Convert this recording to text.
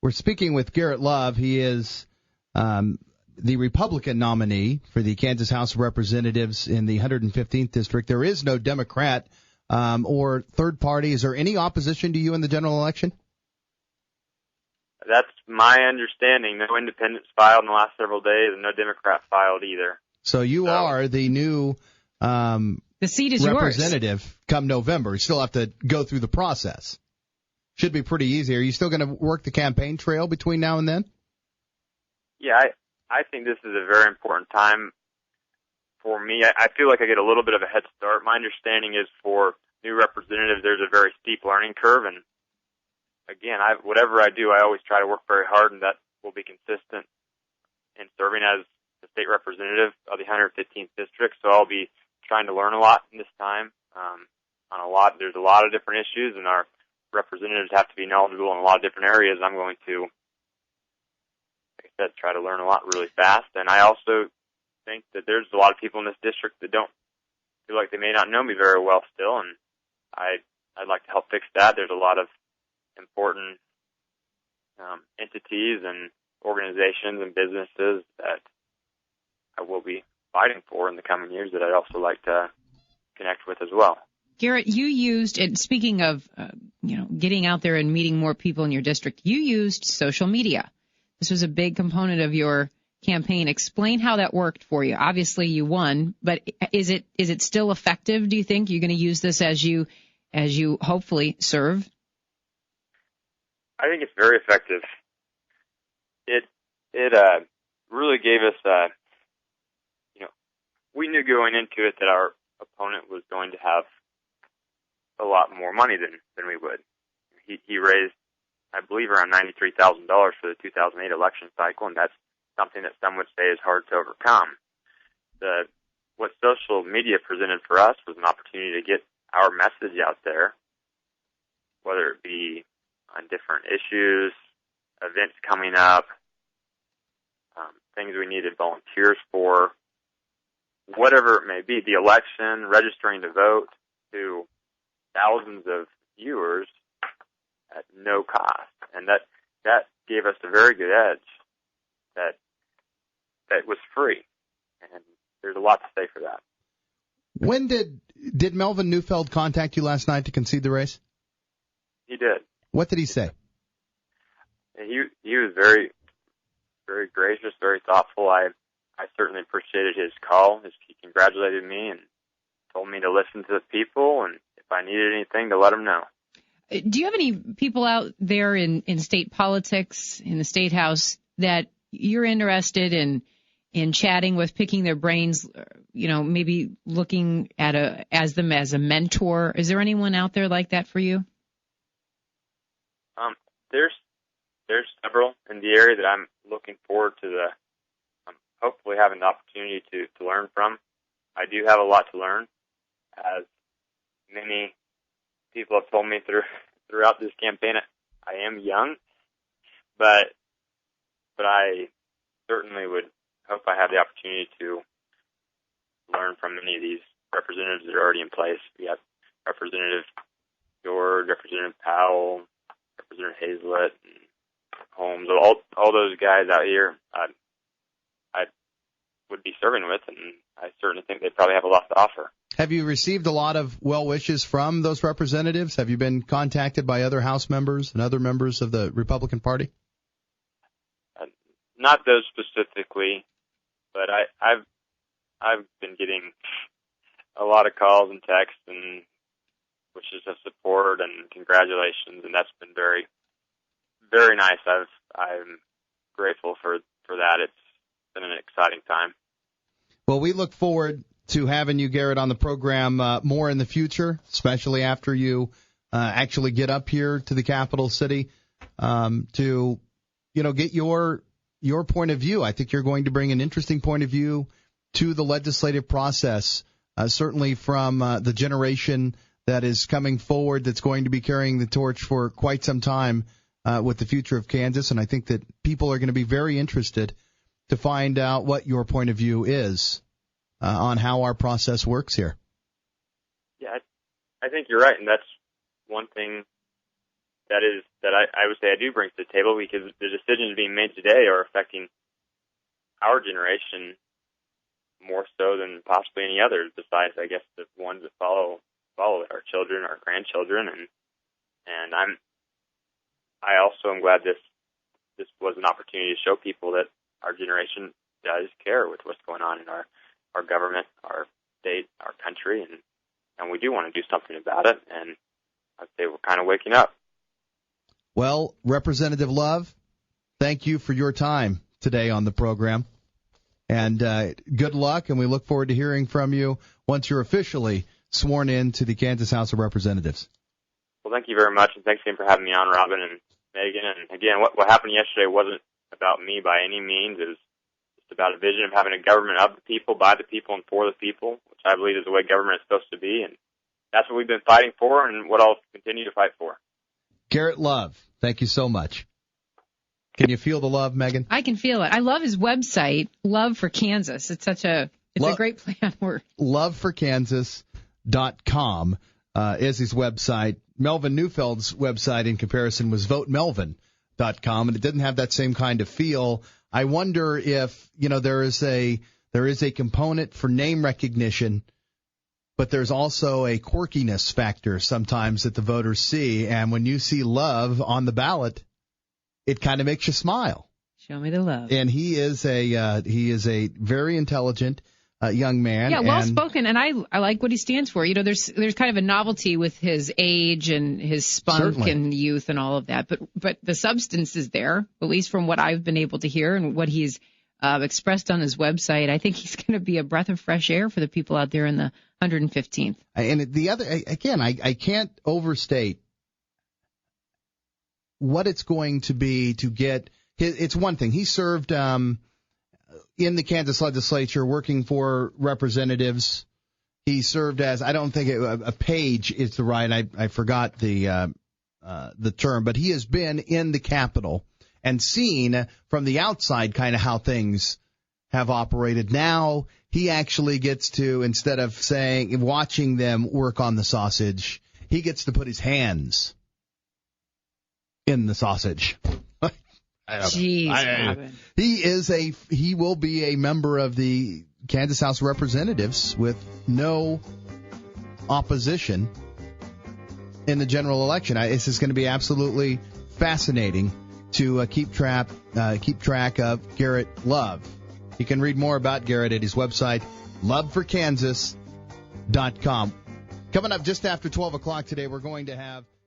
We're speaking with Garrett Love. He is the Republican nominee for the Kansas House of Representatives in the 115th District. There is no Democrat or third party. Is there any opposition to you in the general election? That's my understanding. No independents filed in the last several days, and no Democrat filed either. So you are the new the seat is representative yours. Come November. You still have to go through the process. Should be pretty easy. Are you still going to work the campaign trail between now and then? Yeah, I think this is a very important time for me. I feel like I get a little bit of a head start. My understanding is for new representatives, there's a very steep learning curve, and again, whatever I do, I always try to work very hard, and that will be consistent in serving as the state representative of the 115th District. So I'll be trying to learn a lot in this time. There's a lot of different issues, and our representatives have to be knowledgeable in a lot of different areas. I'm going to, like I said, try to learn a lot really fast. And I also think that there's a lot of people in this district that don't feel like they may not know me very well still, and I'd like to help fix that. There's a lot of important entities and organizations and businesses that I will be fighting for in the coming years that I'd also like to connect with as well. Garrett, you used, and speaking of getting out there and meeting more people in your district, you used social media. This was a big component of your campaign. Explain how that worked for you. Obviously, you won, but is it still effective? Do you think you're going to use this as you hopefully serve? I think it's very effective. It really gave us we knew going into it that our opponent was going to have a lot more money than we would. He raised, I believe, around $93,000 for the 2008 election cycle, and that's something that some would say is hard to overcome. What social media presented for us was an opportunity to get our message out there, whether it be on different issues, events coming up, things we needed volunteers for, whatever it may be, the election, registering to vote, to thousands of viewers at no cost. And that gave us a very good edge that was free. And there's a lot to say for that. When did Melvin Neufeld contact you last night to concede the race? He did. What did he say? He was very, very gracious, very thoughtful. I certainly appreciated his call. He congratulated me and told me to listen to the people, and if I needed anything, to let him know. Do you have any people out there in state politics, in the state house, that you're interested in chatting with, picking their brains, maybe looking at them as a mentor? Is there anyone out there like that for you? There's several in the area that I'm looking forward to hopefully having the opportunity to learn from. I do have a lot to learn, as many people have told me throughout this campaign. I am young, but I certainly would hope I have the opportunity to learn from many of these representatives that are already in place. We have Representative George, Representative Powell, Representative Hazlett, and Holmes, all those guys out here I would be serving with, and I certainly think they probably have a lot to offer. Have you received a lot of well wishes from those representatives? Have you been contacted by other House members and other members of the Republican Party? Not those specifically, but I've been getting a lot of calls and texts and wishes of support and congratulations, and that's been very, very nice. I'm grateful for that. It's been an exciting time. Well, we look forward to having you, Garrett, on the program more in the future, especially after you actually get up here to the capital city to get your point of view. I think you're going to bring an interesting point of view to the legislative process, certainly from the generation that is coming forward that's going to be carrying the torch for quite some time with the future of Kansas. And I think that people are going to be very interested to find out what your point of view is on how our process works here. Yeah, I think you're right, and that's one thing I would say I do bring to the table, because the decisions being made today are affecting our generation more so than possibly any others, besides, I guess, the ones that follow our children, our grandchildren, and I also am glad this was an opportunity to show people that our generation does care with what's going on in our government, our state, our country, and we do want to do something about it, and I'd say we're kind of waking up. Well, Representative Love, thank you for your time today on the program, and good luck, and we look forward to hearing from you once you're officially sworn in to the Kansas House of Representatives. Well, thank you very much, and thanks again for having me on, Raubin and Megan. And again, what happened yesterday wasn't about me by any means. It was just about a vision of having a government of the people, by the people, and for the people, which I believe is the way government is supposed to be. And that's what we've been fighting for and what I'll continue to fight for. Garrett Love, thank you so much. Can you feel the love, Megan? I can feel it. I love his website, Love for Kansas. It's a great play on words. Loveforkansas.com is his website. Melvin Neufeld's website, in comparison, was votemelvin.com, and it didn't have that same kind of feel. I wonder if, there is a component for name recognition, but there's also a quirkiness factor sometimes that the voters see, and when you see Love on the ballot, it kind of makes you smile. Show me the love. And he is a very intelligent young man. Yeah, well spoken, and I like what he stands for. There's kind of a novelty with his age and his spunk Certainly. And youth and all of that, but the substance is there, at least from what I've been able to hear and what he's expressed on his website. I think he's going to be a breath of fresh air for the people out there in the 115th. And the other, again, I can't overstate what it's going to be to get. It's one thing. He served in the Kansas legislature working for representatives. He served as, I don't think a page is the right, I forgot the term, but he has been in the Capitol and seen from the outside kind of how things have operated. Now he actually gets to, instead of watching them work on the sausage, he gets to put his hands in the sausage. Jeez, he will be a member of the Kansas House of Representatives with no opposition in the general election. This is going to be absolutely fascinating to keep track of Garrett Love. You can read more about Garrett at his website, loveforkansas.com. Coming up just after 12 o'clock today, we're going to have